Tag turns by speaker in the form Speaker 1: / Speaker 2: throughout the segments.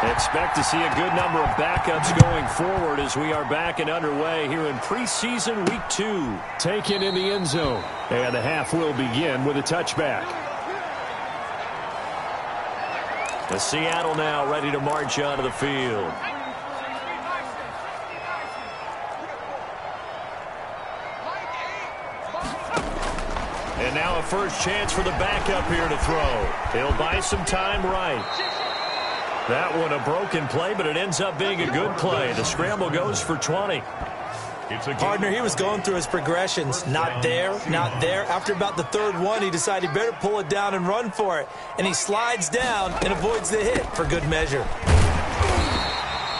Speaker 1: Expect to see a good number of backups going forward as we are back and underway here in preseason week 2.
Speaker 2: Taken in the end zone. And the half will begin with a touchback.
Speaker 1: The Seattle now ready to march onto the field. And now a first chance for the backup here to throw. He'll buy some time right. That one a broken play, but it ends up being a good play. The scramble goes for 20.
Speaker 3: Partner, he was going through his progressions. Not there, not there. After about the third one, he decided he better pull it down and run for it. And he slides down and avoids the hit for good measure.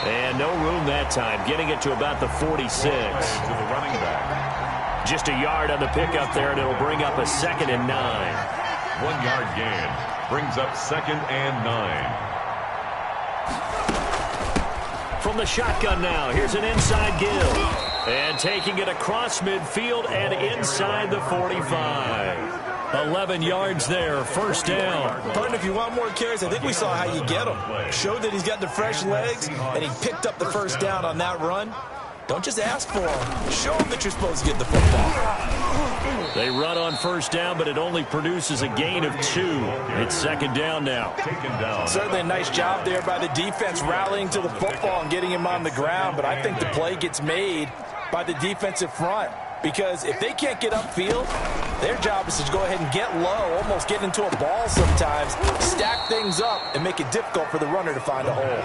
Speaker 1: And no room that time, getting it to about the 46.
Speaker 4: To the running back.
Speaker 1: Just a yard on the pickup there, and it'll bring up a 2nd and 9.
Speaker 4: 1 yard gain brings up 2nd and 9.
Speaker 1: From the shotgun now, here's an inside give. And taking it across midfield and inside the 45. 11 yards there, first down.
Speaker 3: Partner, if you want more carries, I think we saw how you get him. Showed that he's got the fresh legs, and he picked up the first down on that run. Don't just ask for him. Show him that you're supposed to get the football.
Speaker 1: They run on first down, but it only produces a gain of 2. It's 2nd down now.
Speaker 4: Taken down.
Speaker 3: Certainly a nice job there by the defense rallying to the football and getting him on the ground, but I think the play gets made by the defensive front because if they can't get upfield, their job is to go ahead and get low, almost get into a ball sometimes, stack things up, and make it difficult for the runner to find a hole.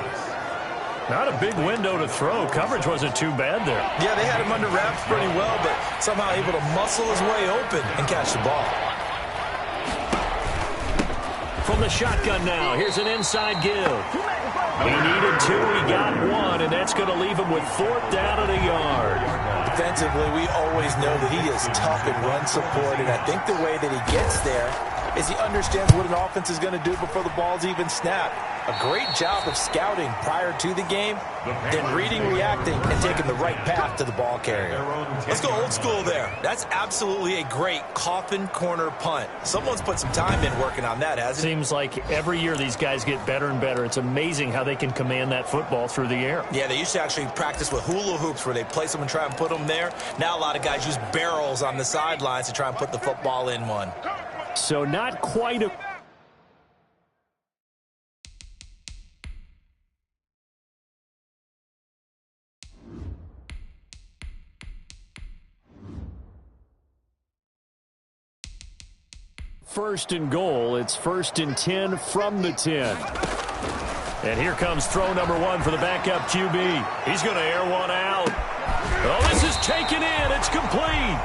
Speaker 1: Not a big window to throw. Coverage wasn't too bad there.
Speaker 3: Yeah, they had him under wraps pretty well, but somehow able to muscle his way open and catch the ball.
Speaker 1: From the shotgun now, here's an inside give. He needed 2, he got 1, and that's going to leave him with 4th down and a yard.
Speaker 3: Defensively, we always know that he is tough in run support, and I think the way that he gets there is he understands what an offense is going to do before the ball's even snapped. A great job of scouting prior to the game, then reading, reacting, and taking the right path to the ball carrier. Let's go old school there. That's absolutely a great coffin corner punt. Someone's put some time in working on that, hasn't it?
Speaker 1: Seems like every year these guys get better and better. It's amazing how they can command that football through the air.
Speaker 3: Yeah, they used to actually practice with hula hoops where they place them and try and put them there. Now a lot of guys use barrels on the sidelines to try and put the football in one.
Speaker 1: So not quite a... First and goal. It's 1st and 10 from the 10. And here comes throw number 1 for the backup QB. He's going to air one out. Oh, this is taken in. It's complete.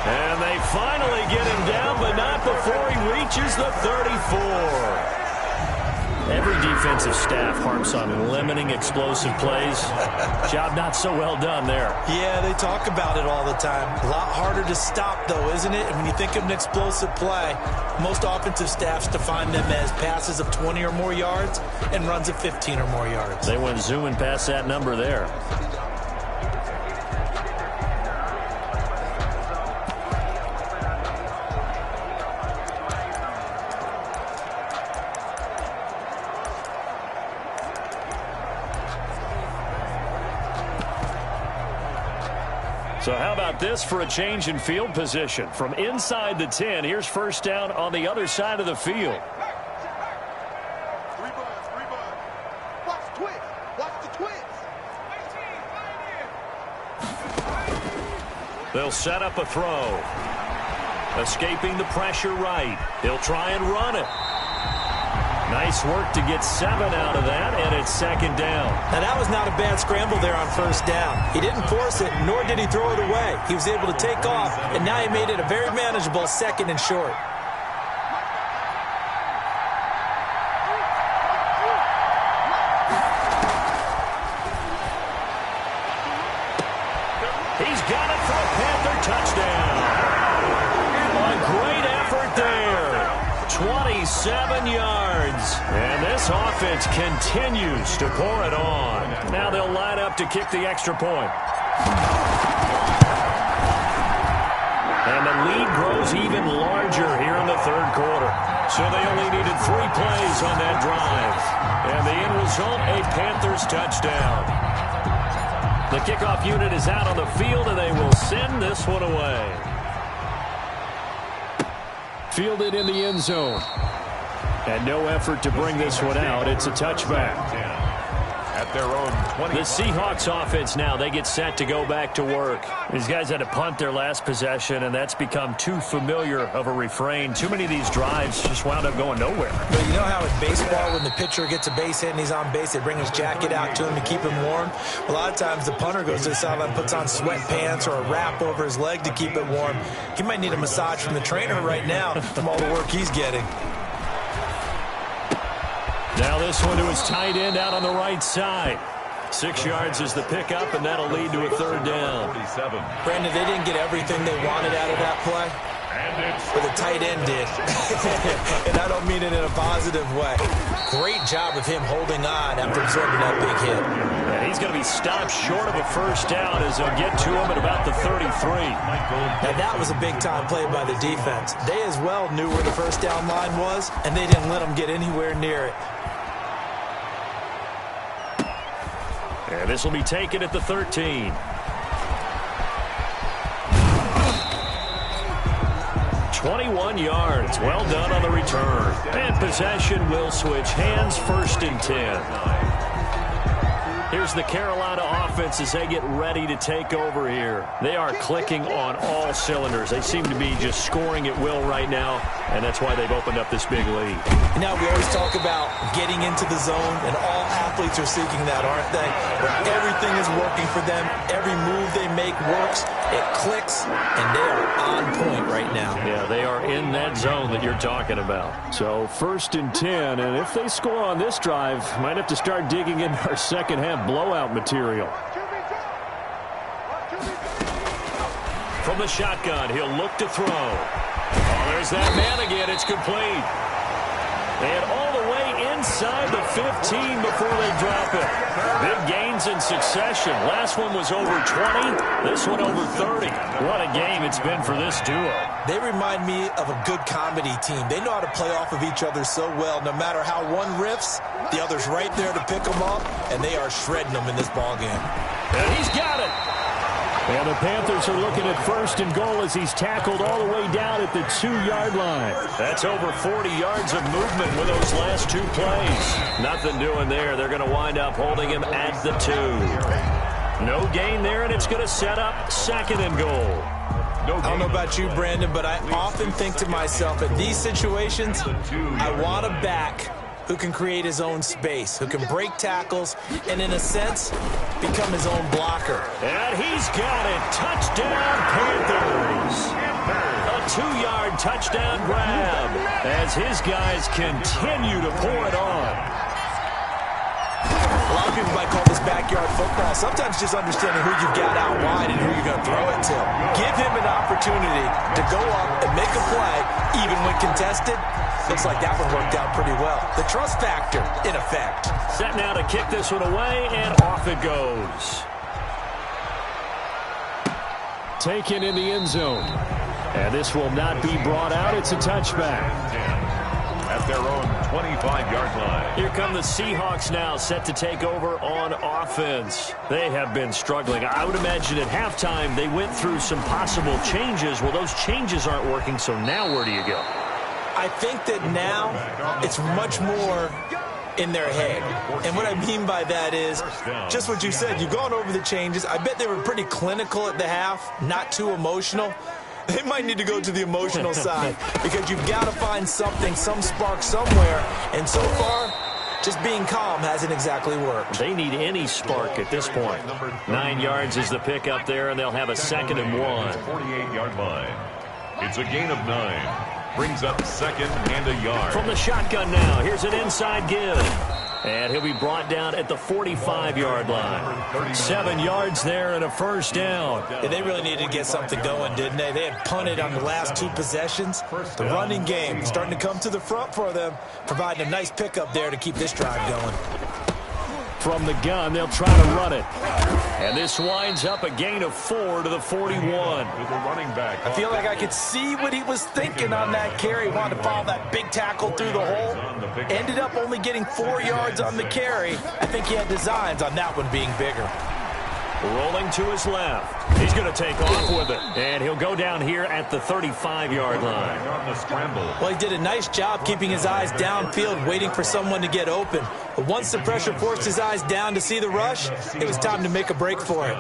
Speaker 1: And they finally get him down, but not before he reaches the 34. Every defensive staff harps on limiting explosive plays. Job not so well done there.
Speaker 3: Yeah, they talk about it all the time. A lot harder to stop, though, isn't it? And when you think of an explosive play, most offensive staffs define them as passes of 20 or more yards and runs of 15 or more yards.
Speaker 1: They went zooming past that number there. So how about this for a change in field position? From inside the 10, here's first down on the other side of the field.
Speaker 5: Watch the twist. Watch the twist.
Speaker 1: They'll set up a throw. Escaping the pressure right. He'll try and run it. Nice work to get 7 out of that, and it's 2nd down.
Speaker 3: Now, that was not a bad scramble there on first down. He didn't force it, nor did he throw it away. He was able to take off, and now he made it a very manageable 2nd and short.
Speaker 1: He's got it for a Panther touchdown. A great effort there. 27 yards. And this offense continues to pour it on. Now they'll line up to kick the extra point. And the lead grows even larger here in the 3rd quarter. So they only needed 3 plays on that drive. And the end result, a Panthers touchdown. The kickoff unit is out on the field, and they will send this one away.
Speaker 2: Fielded in the end zone. And no effort to bring this one out. It's a touchback.
Speaker 4: At their own 20.
Speaker 1: The Seahawks offense now, they get set to go back to work. These guys had to punt their last possession, and that's become too familiar of a refrain. Too many of these drives just wound up going nowhere.
Speaker 3: But you know how in baseball, when the pitcher gets a base hit and he's on base, they bring his jacket out to him to keep him warm? A lot of times the punter goes to the sideline, puts on sweatpants or a wrap over his leg to keep it warm. He might need a massage from the trainer right now from all the work he's getting.
Speaker 1: Now this one to his tight end out on the right side. 6 yards is the pickup, and that'll lead to a 3rd down.
Speaker 4: 47.
Speaker 3: Brandon, they didn't get everything they wanted out of that play, but the tight end did. And I don't mean it in a positive way. Great job of him holding on after absorbing that big hit.
Speaker 1: And he's going to be stopped short of a 1st down as they'll get to him at about the 33.
Speaker 3: Now that was a big-time play by the defense. They as well knew where the 1st down line was, and they didn't let them get anywhere near it.
Speaker 1: And this will be taken at the 13. "21 yards. Well done on the return. And possession will switch hands, 1st and 10. Here's the Carolina offense as they get ready to take over here. They are clicking on all cylinders. They seem to be just scoring at will right now, and that's why they've opened up this big lead.
Speaker 3: Now, we always talk about getting into the zone, and all athletes are seeking that, aren't they? Where everything is working for them. Every move they make works. It clicks, and they are on point right now.
Speaker 1: Yeah, they are in that zone that you're talking about.
Speaker 2: So 1st and 10, and if they score on this drive, might have to start digging in our second half blowout material.
Speaker 1: From the shotgun, he'll look to throw. Oh, there's that man again. It's complete. And all the way inside the 15 before they drop it. Big gains in succession. Last one was over 20. This one over 30. What a game it's been for this duo.
Speaker 3: They remind me of a good comedy team. They know how to play off of each other so well. No matter how one riffs, the other's right there to pick them up, and they are shredding them in this ballgame.
Speaker 1: And he's got it.
Speaker 2: And the Panthers are looking at 1st and goal as he's tackled all the way down at the 2-yard line.
Speaker 1: That's over 40 yards of movement with those last 2 plays. Nothing doing there. They're going to wind up holding him at the 2. No gain there, and it's going to set up 2nd and goal.
Speaker 3: I don't know about you, Brandon, but I often think to myself, in these situations, I want a back who can create his own space, who can break tackles, and in a sense, become his own blocker.
Speaker 1: And he's got it. Touchdown, Panthers. A 2-yard touchdown grab as his guys continue to pour it on.
Speaker 3: A lot of people might call this backyard football. Sometimes just understanding who you've got out wide and who you're going to throw it to. Give him an opportunity to go up and make a play, even when contested. Looks like that one worked out pretty well. The trust factor, in effect.
Speaker 1: Set now to kick this one away, and off it goes.
Speaker 2: Taken in the end zone. And this will not be brought out. It's a touchback.
Speaker 4: At their own 25-yard line.
Speaker 1: Here come the Seahawks now, set to take over on offense. They have been struggling. I would imagine at halftime they went through some possible changes. Well, those changes aren't working, so now where do you go?
Speaker 3: I think that now it's much more in their head. And what I mean by that is just what you said. You've gone over the changes. I bet they were pretty clinical at the half, not too emotional. They might need to go to the emotional side because you've got to find something, some spark somewhere. And so far, just being calm hasn't exactly worked.
Speaker 1: They need any spark at this point. 9 yards is the pickup there, and they'll have a 2nd and 1.
Speaker 4: 48-yard line. It's a gain of 9. Brings up 2nd and a yard.
Speaker 1: From the shotgun now, here's an inside give. And he'll be brought down at the 45-yard line. 7 yards there and a 1st down.
Speaker 3: Yeah, they really needed to get something going, didn't they? They had punted on the last 2 possessions. The running game starting to come to the front for them, providing a nice pickup there to keep this drive going.
Speaker 2: from the gun. They'll try to run it. And this winds up a gain of 4 to the 41.
Speaker 3: I feel like I could see what he was thinking on that carry. Wanted to follow that big tackle through the hole. Ended up only getting 4 yards on the carry. I think he had designs on that one being bigger.
Speaker 2: Rolling to his left. He's going to take off with it. And he'll go down here at the 35-yard line.
Speaker 3: Well, he did a nice job keeping his eyes downfield, waiting for someone to get open. But once the pressure forced his eyes down to see the rush, it was time to make a break for it.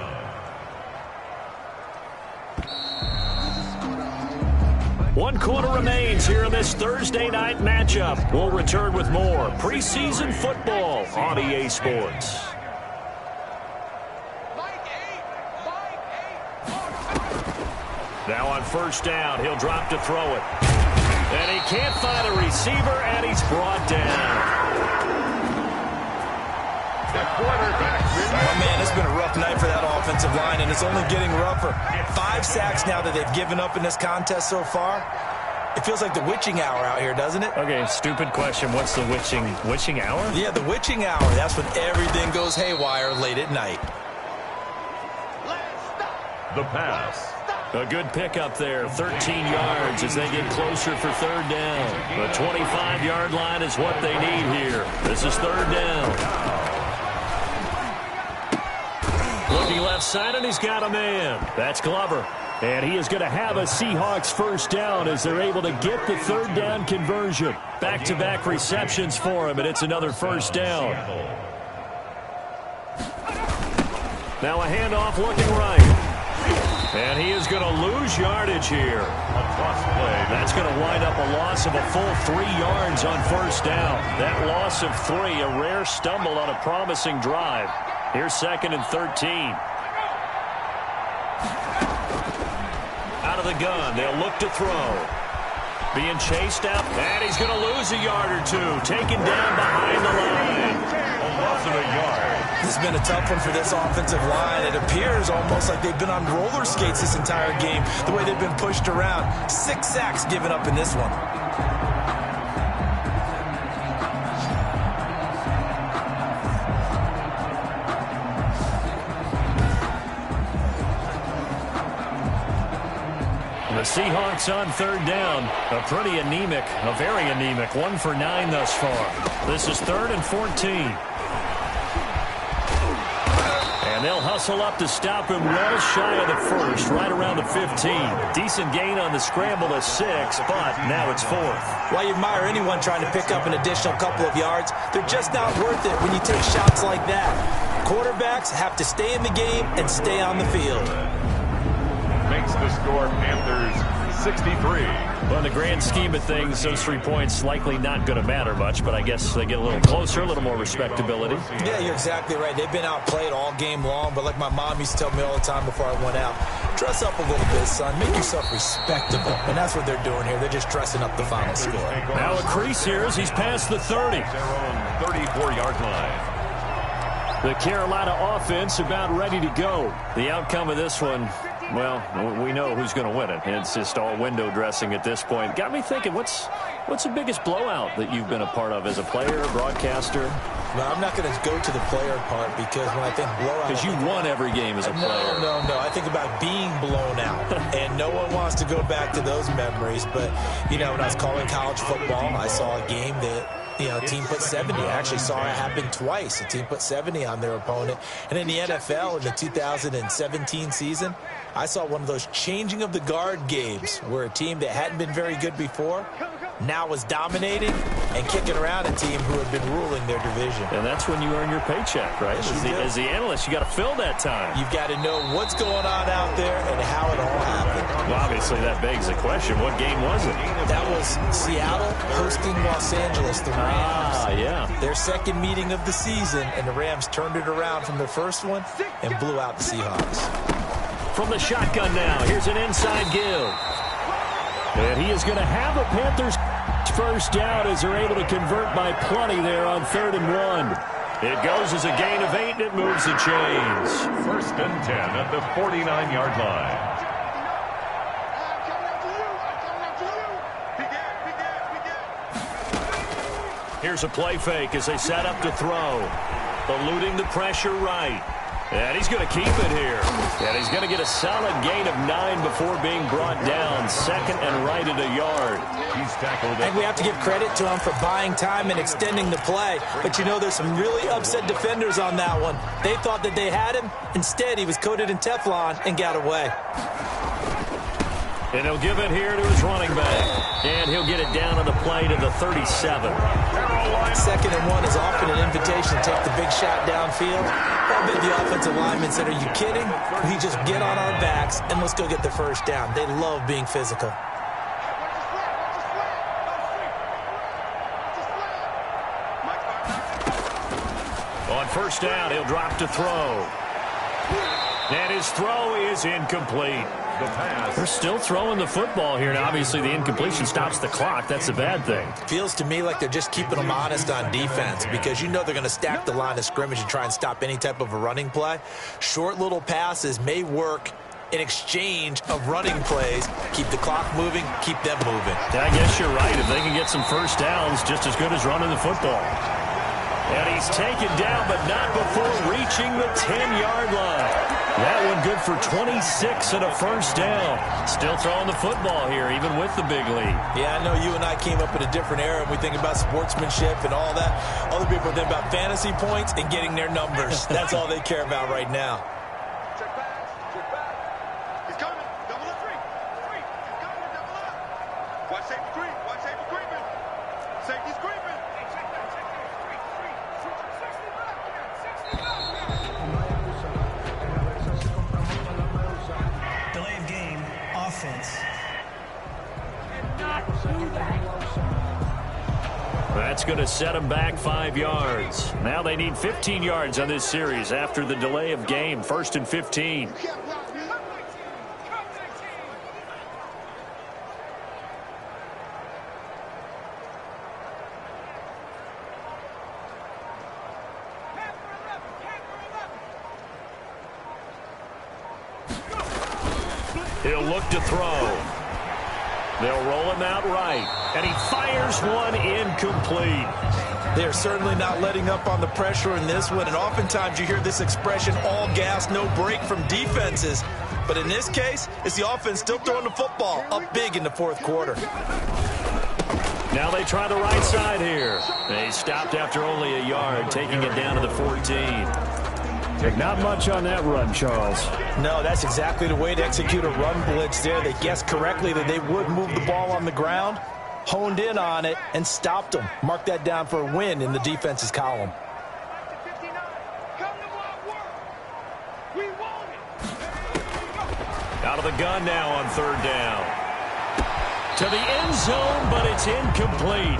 Speaker 2: One quarter remains here in this Thursday night matchup. We'll return with more preseason football on EA Sports. Now on first down, he'll drop to throw it. And he can't find a receiver, and he's brought down.
Speaker 3: Oh, man, it's been a rough night for that offensive line, and it's only getting rougher. 5 sacks now that they've given up in this contest so far. It feels like the witching hour out here, doesn't it?
Speaker 2: Okay, stupid question. What's the witching hour?
Speaker 3: Yeah, the witching hour. That's when everything goes haywire late at night.
Speaker 4: The pass.
Speaker 2: A good pickup there, 13 yards as they get closer for third down. The 25-yard line is what they need here. This is third down. Looking left side, and he's got a man. That's Glover. And he is going to have a Seahawks first down as they're able to get the third down conversion. Back-to-back receptions for him, and it's another first down. Now a handoff looking right. And he is going to lose yardage here. That's going to wind up a loss of a full 3 yards on first down. That loss of 3, a rare stumble on a promising drive. Here's 2nd and 13. Out of the gun, they'll look to throw. Being chased out, and he's going to lose a yard or two. Taken down behind the line.
Speaker 4: A loss of a yard.
Speaker 3: This has been a tough one for this offensive line. It appears almost like they've been on roller skates this entire game, the way they've been pushed around. 6 sacks given up in this one.
Speaker 2: The Seahawks on third down. A pretty anemic, a very anemic 1 for 9 thus far. This is 3rd and 14. And they'll hustle up to stop him well shy of the first, right around the 15. Decent gain on the scramble of 6, but now it's 4th.
Speaker 3: While you admire anyone trying to pick up an additional couple of yards, they're just not worth it when you take shots like that. Quarterbacks have to stay in the game and stay on the field.
Speaker 4: Makes the score Panthers 63.
Speaker 2: Well, in the grand scheme of things, those 3 points likely not going to matter much, but I guess they get a little closer, a little more respectability.
Speaker 3: Yeah, you're exactly right. They've been outplayed all game long, but like my mom used to tell me all the time before I went out, dress up a little bit, son. Make yourself respectable. And that's what they're doing here. They're just dressing up the final score.
Speaker 2: Now a crease here as he's past the 30.
Speaker 4: Their own 34-yard line.
Speaker 2: The Carolina offense about ready to go. The outcome of this one, well, we know who's going to win it. It's just all window dressing at this point. Got me thinking, what's the biggest blowout that you've been a part of as a player, broadcaster?
Speaker 3: No, I'm not going to go to the player part because when I think blowout...
Speaker 2: Because you won every game as a player.
Speaker 3: No. I think about being blown out. And no one wants to go back to those memories. But, you know, when I was calling college football, I saw a game that... a team put 70. I actually saw it happen twice. A team put 70 on their opponent. And in the NFL, in the 2017 season, I saw one of those changing of the guard games where a team that hadn't been very good before now was dominating and kicking around a team who had been ruling their division.
Speaker 2: And that's when you earn your paycheck, right? As the analyst, you got to fill that time.
Speaker 3: You've got to know what's going on out there and how it all happened.
Speaker 2: Well, obviously, that begs the question, what game was it?
Speaker 3: That was Seattle hosting Los Angeles, the Rams.
Speaker 2: Yeah.
Speaker 3: Their second meeting of the season, and the Rams turned it around from their first one and blew out the Seahawks.
Speaker 2: From the shotgun now, here's an inside give. And he is going to have a Panthers first down as they're able to convert by plenty there on 3rd and 1. It goes as a gain of 8, and it moves the chains.
Speaker 4: 1st and 10 at the 49-yard line.
Speaker 2: Here's a play fake as they set up to throw.
Speaker 1: eluding the pressure right. And he's going to keep it here. And he's going to get a solid gain of 9 before being brought down. Second and right at a yard.
Speaker 2: He's tackled.
Speaker 3: And we have to give credit to him for buying time and extending the play. But you know, there's some really upset defenders on that one. They thought that they had him. Instead, he was coated in Teflon and got away.
Speaker 1: And he'll give it here to his running back. And he'll get it down on the play to the 37.
Speaker 3: Second and 1 is often an invitation to take the big shot downfield. I bet the offensive linemen said, are you kidding? We just get on our backs and let's go get the first down. They love being physical.
Speaker 1: On first down, he'll drop to throw. And his throw is incomplete.
Speaker 2: The pass.
Speaker 1: They're still throwing the football here. Now, obviously, the incompletion stops the clock. That's a bad thing.
Speaker 3: Feels to me like they're just keeping them honest on defense because you know they're going to stack the line of scrimmage and try and stop any type of a running play. Short little passes may work in exchange of running plays. Keep the clock moving, keep them moving.
Speaker 1: I guess you're right. If they can get some first downs, just as good as running the football. And he's taken down, but not before reaching the 10-yard line. That one good for 26 and a first down. Still throwing the football here, even with the big lead.
Speaker 3: Yeah, I know you and I came up in a different era, and we think about sportsmanship and all that. Other people think about fantasy points and getting their numbers. That's all they care about right now.
Speaker 5: Check back. Check back. He's coming. Double up. Three. He's coming. Double up. Watch safety creep. Watch safety creeping. Safety's creeping. Hey, check that. Three. 60 back. 60 back.
Speaker 6: Delay of game, offense.
Speaker 1: That's going to set them back 5 yards. Now they need 15 yards on this series after the delay of game. First and 15. He'll look to throw. They'll roll him out right. And he fires one incomplete.
Speaker 3: They're certainly not letting up on the pressure in this one. And oftentimes you hear this expression, all gas, no break from defenses. But in this case, it's the offense still throwing the football up big in the fourth quarter.
Speaker 1: Now they try the right side here. They stopped after only a yard, taking it down to the 14. Not much on that run, Charles.
Speaker 3: No, that's exactly the way to execute a run blitz there. They guessed correctly that they would move the ball on the ground, honed in on it, and stopped them. Mark that down for a win in the defense's column.
Speaker 1: Out of the gun now on third down. To the end zone, but it's incomplete.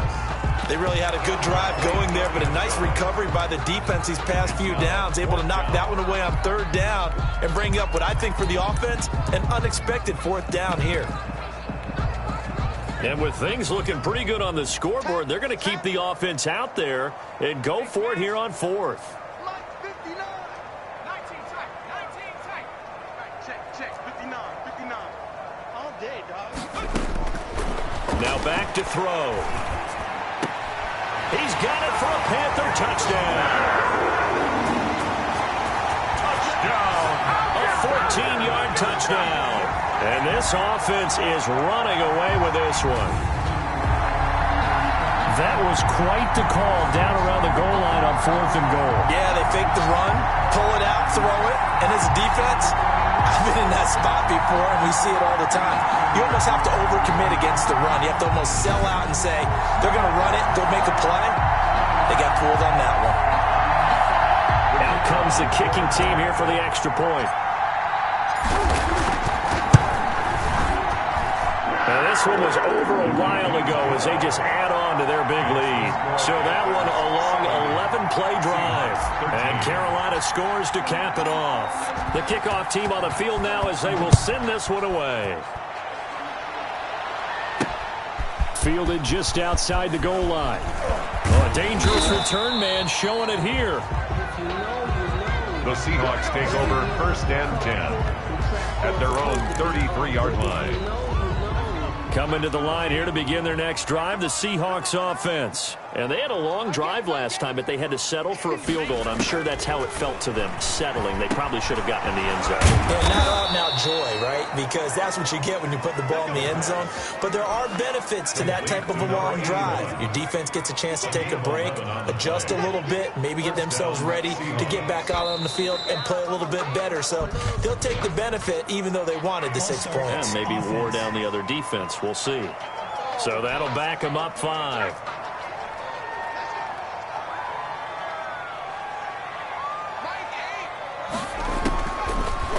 Speaker 3: They really had a good drive going there, but a nice recovery by the defense these past few downs, able to knock that one away on third down and bring up what I think for the offense, an unexpected fourth down here.
Speaker 1: And with things looking pretty good on the scoreboard, they're going to keep the offense out there and go for it here on fourth. Now back to throw. He's got it for a Panther touchdown. Touchdown. A 14-yard touchdown. And this offense is running away with this one. That was quite the call down around the goal line on fourth and goal.
Speaker 3: Yeah, they fake the run, pull it out, throw it, and as a defense, I've been in that spot before, and we see it all the time. You almost have to overcommit against the run. You have to almost sell out and say, they're going to run it, go make a play. They got fooled on that one.
Speaker 1: Out comes the kicking team here for the extra point. Now this one was over a while ago as they just add on to their big lead. So that one a long 11-play drive. And Carolina scores to cap it off. The kickoff team on the field now as they will send this one away. Fielded just outside the goal line. Oh, a dangerous return man showing it here.
Speaker 4: The Seahawks take over first and 10 at their own 33-yard line.
Speaker 1: Coming to the line here to begin their next drive, the Seahawks offense. And they had a long drive last time, but they had to settle for a field goal, and I'm sure that's how it felt to them, settling. They probably should have gotten in the end zone.
Speaker 3: Yeah, not out-and-out joy, right? Because that's what you get when you put the ball in the end zone. But there are benefits to that type of a long drive. Your defense gets a chance to take a break, adjust a little bit, maybe get themselves ready to get back out on the field and play a little bit better. So they'll take the benefit even though they wanted the 6 points.
Speaker 1: And maybe wore down the other defense. We'll see. So that'll back them up 5.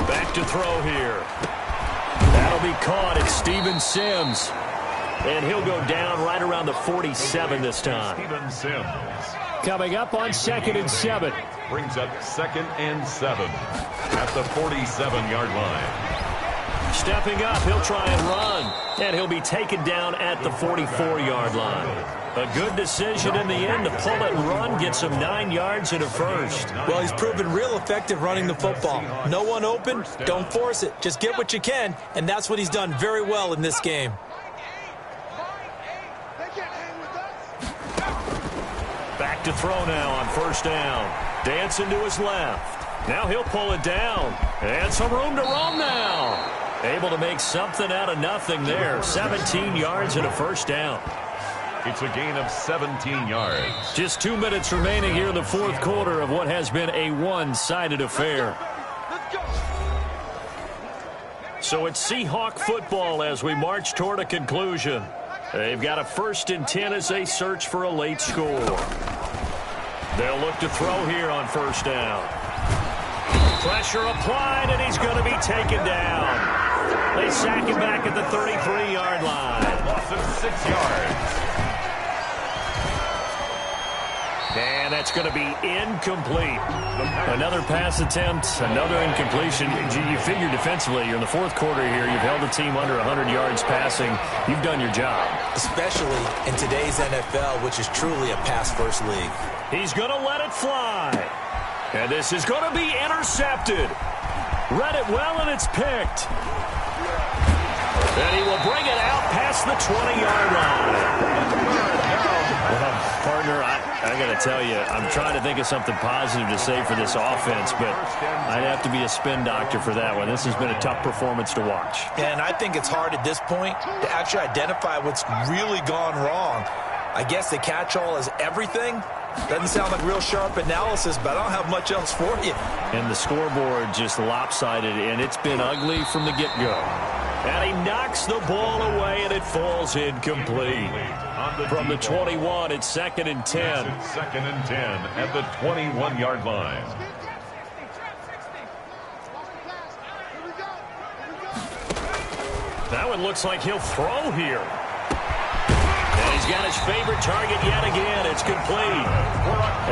Speaker 1: Back to throw here. That'll be caught. It's Steven Sims. And he'll go down right around the 47 this time.
Speaker 4: Steven Sims
Speaker 1: Coming up on 2nd and 7.
Speaker 4: brings up 2nd and 7 at the 47-yard line.
Speaker 1: Stepping up, he'll try and run. And he'll be taken down at the 44-yard line. A good decision in the end to pull it and run, get some 9 yards and a first.
Speaker 3: Well, he's proven real effective running the football. No one open, don't force it. Just get what you can, and that's what he's done very well in this game.
Speaker 1: Back to throw now on 1st down. Dancing to his left. Now he'll pull it down. And some room to roam now. Able to make something out of nothing there. 17 yards and a first down.
Speaker 4: It's a gain of 17 yards.
Speaker 1: Just 2 minutes remaining here in the 4th quarter of what has been a one-sided affair. So it's Seahawk football as we march toward a conclusion. They've got a 1st and 10 as they search for a late score. They'll look to throw here on 1st down. Pressure applied, and he's going to be taken down. They sack him back at the 33-yard line.
Speaker 4: Loss of 6 yards.
Speaker 1: And that's going to be incomplete. Another pass attempt, another incompletion. You figure defensively, you're in the 4th quarter here. You've held the team under 100 yards passing. You've done your job.
Speaker 3: Especially in today's NFL, which is truly a pass-first league.
Speaker 1: He's going to let it fly. And this is going to be intercepted. Read it well, and it's picked. And he will bring it out past the 20-yard line. Well, partner, I got to tell you, I'm trying to think of something positive to say for this offense, but I'd have to be a spin doctor for that one. This has been a tough performance to watch.
Speaker 3: And I think it's hard at this point to actually identify what's really gone wrong. I guess the catch-all is everything. Doesn't sound like real sharp analysis, but I don't have much else for you.
Speaker 1: And the scoreboard just lopsided, and it's been ugly from the get-go. And he knocks the ball away, and it falls incomplete. From the 21, it's 2nd and 10.
Speaker 4: 2nd and 10 at the 21-yard line.
Speaker 1: That one looks like he'll throw here. And he's got his favorite target yet again. It's complete.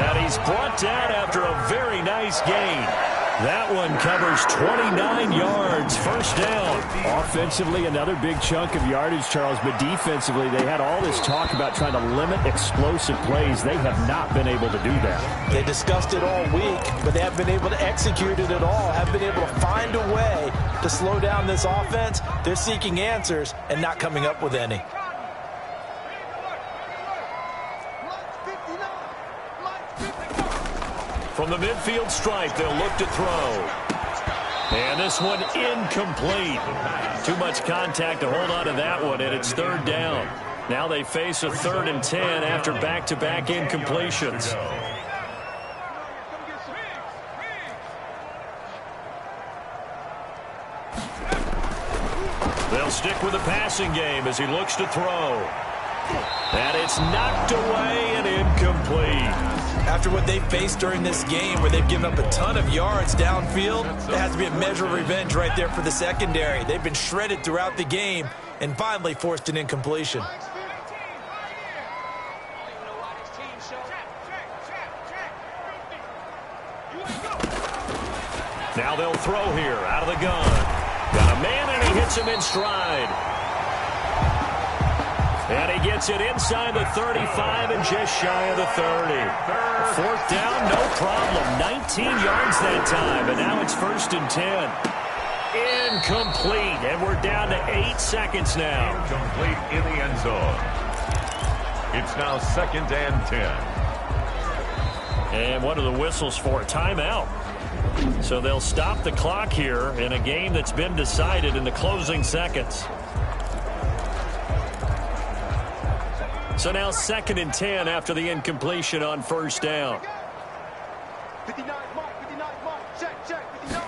Speaker 1: And he's brought down after a very nice gain. That one covers 29 yards. 1st down.
Speaker 2: Offensively, another big chunk of yardage, Charles, but defensively, they had all this talk about trying to limit explosive plays. They have not been able to do that.
Speaker 3: They discussed it all week, but they haven't been able to execute it at all, haven't been able to find a way to slow down this offense. They're seeking answers and not coming up with any.
Speaker 1: From the midfield stripe, they'll look to throw. And this one incomplete. Too much contact to hold on to that one, and it's 3rd down. Now they face a 3rd and 10 after back-to-back incompletions. They'll stick with the passing game as he looks to throw. And it's knocked away and incomplete.
Speaker 3: After what they faced during this game where they've given up a ton of yards downfield, there has to be a measure of revenge right there for the secondary. They've been shredded throughout the game and finally forced an incompletion.
Speaker 1: Now they'll throw here out of the gun. Got a man, and he hits him in stride. And he gets it inside the 35 and just shy of the 30. 4th down, no problem. 19 yards that time, and now it's 1st and 10. Incomplete, and we're down to 8 seconds now.
Speaker 4: Incomplete in the end zone. It's now 2nd and 10.
Speaker 1: And what are the whistles for? Timeout. So they'll stop the clock here in a game that's been decided in the closing seconds. So now 2nd and 10 after the incompletion on first down.
Speaker 5: 59 mark, 59 mark, check, 59.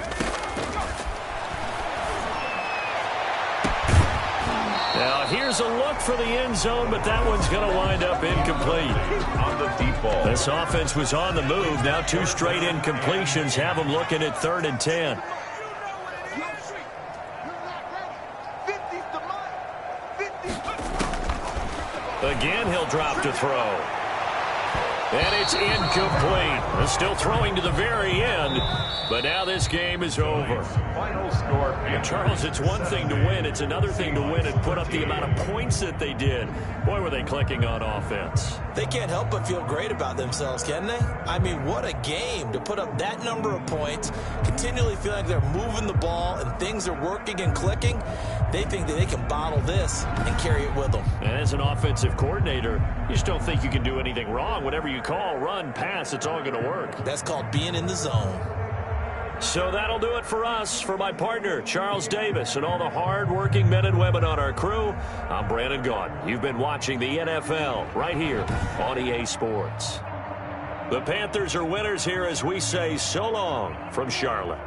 Speaker 1: Now here's a look for the end zone, but that one's going to wind up incomplete.
Speaker 4: On the deep ball.
Speaker 1: This offense was on the move. Now 2 straight incompletions have them looking at 3rd and 10. Again, he'll drop to throw. And it's incomplete. They're still throwing to the very end, but now this game is over.
Speaker 4: Final score.
Speaker 1: And Charles, it's one thing to win. It's another thing to win and put up the amount of points that they did. Boy, were they clicking on offense.
Speaker 3: They can't help but feel great about themselves, can they? I mean, what a game to put up that number of points, continually feeling like they're moving the ball and things are working and clicking. They think that they can bottle this and carry it with them.
Speaker 1: And as an offensive coordinator, you just don't think you can do anything wrong. Whatever you call, run, pass, it's all going to work.
Speaker 3: That's called being in the zone.
Speaker 1: So that'll do it for us. For my partner, Charles Davis, and all the hard-working men and women on our crew, I'm Brandon Gaudin. You've been watching the NFL right here on EA Sports. The Panthers are winners here as we say so long from Charlotte.